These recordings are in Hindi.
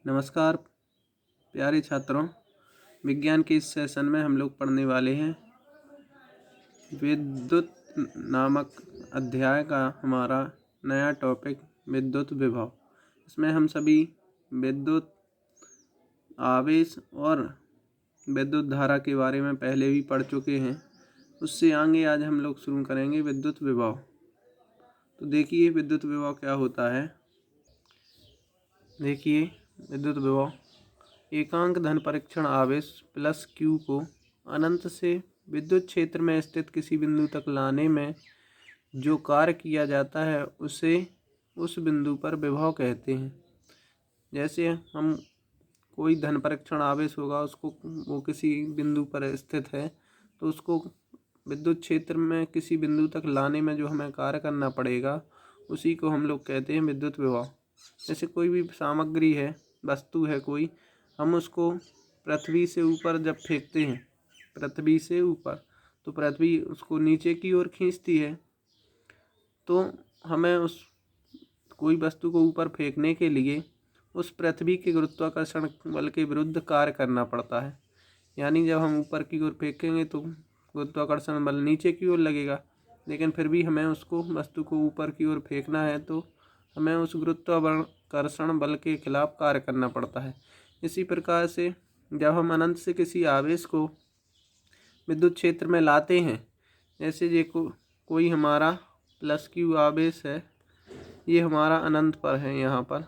नमस्कार प्यारे छात्रों, विज्ञान के इस सेशन में हम लोग पढ़ने वाले हैं विद्युत नामक अध्याय का हमारा नया टॉपिक विद्युत विभव। इसमें हम सभी विद्युत आवेश और विद्युत धारा के बारे में पहले भी पढ़ चुके हैं। उससे आगे आज हम लोग शुरू करेंगे विद्युत विभव। तो देखिए विद्युत विभव क्या होता है। देखिए विद्युत विभव एकांक धन परीक्षण आवेश प्लस Q को अनंत से विद्युत क्षेत्र में स्थित किसी बिंदु तक लाने में जो कार्य किया जाता है उसे उस बिंदु पर विभव कहते हैं। जैसे हम कोई धन परीक्षण आवेश होगा, उसको वो किसी बिंदु पर स्थित है तो उसको विद्युत क्षेत्र में किसी बिंदु तक लाने में जो हमें कार्य करना पड़ेगा उसी को हम लोग कहते हैं विद्युत विभव। जैसे कोई भी सामग्री है, वस्तु है कोई, हम उसको पृथ्वी से ऊपर जब फेंकते हैं, पृथ्वी से ऊपर, तो पृथ्वी उसको नीचे की ओर खींचती है। तो हमें उस कोई वस्तु को ऊपर फेंकने के लिए उस पृथ्वी के गुरुत्वाकर्षण बल के विरुद्ध कार्य करना पड़ता है। यानी जब हम ऊपर की ओर फेंकेंगे तो गुरुत्वाकर्षण बल नीचे की ओर लगेगा, लेकिन फिर भी हमें उसको वस्तु को ऊपर की ओर फेंकना है तो हमें उस गुरुत्वाकर्षण बल के खिलाफ कार्य करना पड़ता है। इसी प्रकार से जब हम अनंत से किसी आवेश को विद्युत क्षेत्र में लाते हैं, जैसे ये कोई हमारा प्लस Q आवेश है, ये हमारा अनंत पर है यहाँ पर,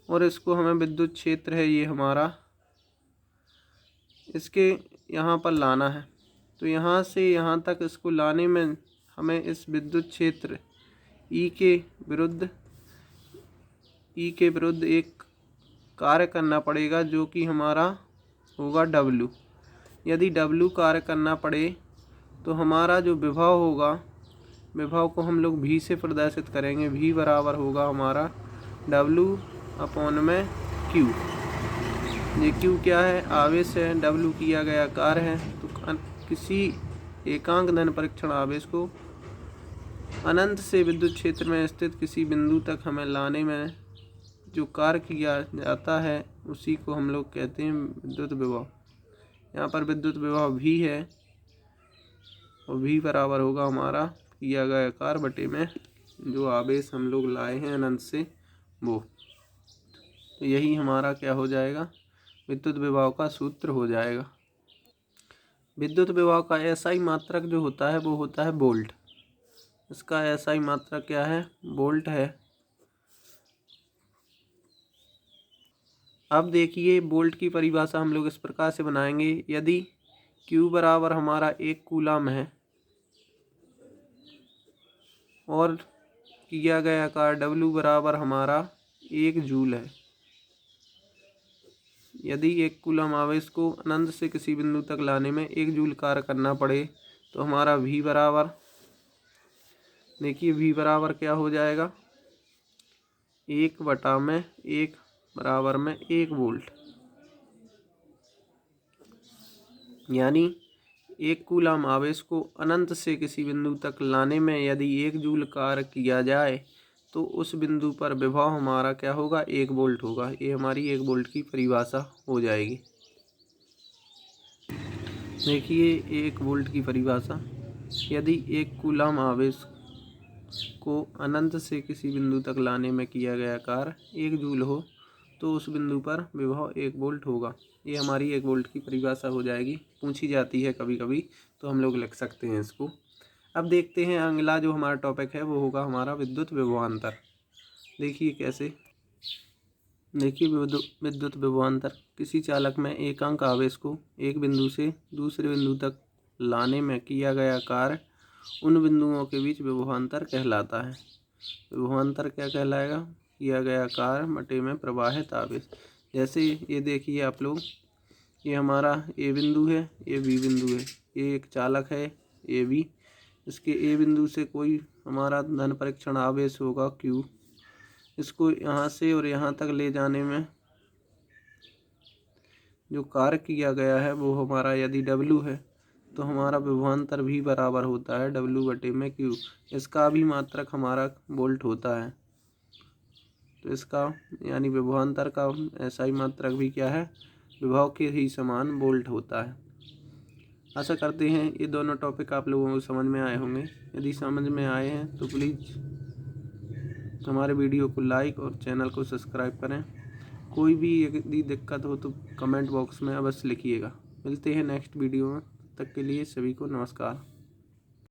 और इसको हमें विद्युत क्षेत्र है ये हमारा, इसके यहाँ पर लाना है। तो यहाँ से यहाँ तक इसको लाने में हमें इस विद्युत क्षेत्र E के विरुद्ध एक कार्य करना पड़ेगा जो कि हमारा होगा W। यदि W कार्य करना पड़े तो हमारा जो विभव होगा, विभव को हम लोग V से प्रदर्शित करेंगे। V बराबर होगा हमारा W/Q। ये Q क्या है? आवेश है। W किया गया कार्य है। तो किसी एकांक धन परीक्षण आवेश को अनंत से विद्युत क्षेत्र में स्थित किसी बिंदु तक हमें लाने में जो कार्य किया जाता है उसी को हम लोग कहते हैं विद्युत विभव। यहाँ पर विद्युत विभव V है और V बराबर होगा हमारा किया गया कार्य बटे में जो आवेश हम लोग लाए हैं अनंत से वो। तो यही हमारा क्या हो जाएगा, विद्युत विभव का सूत्र हो जाएगा। विद्युत विभव का SI मात्रक जो होता है वो होता है वोल्ट। इसका SI मात्रक क्या है? वोल्ट है। अब देखिए वोल्ट की परिभाषा हम लोग इस प्रकार से बनाएंगे। यदि Q बराबर हमारा 1 कूलम है और किया गया कार्य W बराबर हमारा 1 जूल है। यदि 1 कूलम आवेश को अनंत से किसी बिंदु तक लाने में 1 जूल कार्य करना पड़े तो हमारा V बराबर, देखिए V बराबर क्या हो जाएगा, 1/1 बराबर में 1 वोल्ट। यानी 1 कूलम आवेश को अनंत से किसी बिंदु तक लाने में यदि 1 जूल कार्य किया जाए तो उस बिंदु पर विभव हमारा क्या होगा, 1 वोल्ट होगा। ये हमारी 1 वोल्ट की परिभाषा हो जाएगी। देखिए 1 वोल्ट की परिभाषा, यदि 1 कूलम आवेश को अनंत से किसी बिंदु तक लाने में किया गया कार्य 1 जूल हो तो उस बिंदु पर विभव 1 वोल्ट होगा। ये हमारी 1 वोल्ट की परिभाषा हो जाएगी। पूछी जाती है कभी कभी तो हम लोग लिख सकते हैं इसको। अब देखते हैं अगला जो हमारा टॉपिक है वो होगा हमारा विद्युत विभवांतर। देखिए कैसे, देखिए विद्युत विभवांतर किसी चालक में एकांक आवेश को एक बिंदु से दूसरे बिंदु तक लाने में किया गया कार्य उन बिंदुओं के बीच विभवांतर कहलाता है। विभवांतर क्या कहलाएगा, किया गया कार्य बटे में प्रवाहित आवेश। जैसे ये देखिए आप लोग, ये हमारा A बिंदु है, ये B बिंदु है, ये एक चालक है AB। इसके A बिंदु से कोई हमारा धन परीक्षण आवेश होगा Q। इसको यहाँ से और यहाँ तक ले जाने में जो कार्य किया गया है वो हमारा यदि W है तो हमारा विभवांतर भी बराबर होता है W/Q। इसका भी मात्रक हमारा वोल्ट होता है। तो इसका यानी विभवांतर का SI मात्रक भी क्या है, विभव के ही समान वोल्ट होता है। आशा करते हैं ये दोनों टॉपिक आप लोगों को समझ में आए होंगे। यदि समझ में आए हैं तो प्लीज़ हमारे वीडियो को लाइक और चैनल को सब्सक्राइब करें। कोई भी यदि दिक्कत हो तो कमेंट बॉक्स में अवश्य लिखिएगा। मिलते हैं नेक्स्ट वीडियो में, तब तक के लिए सभी को नमस्कार।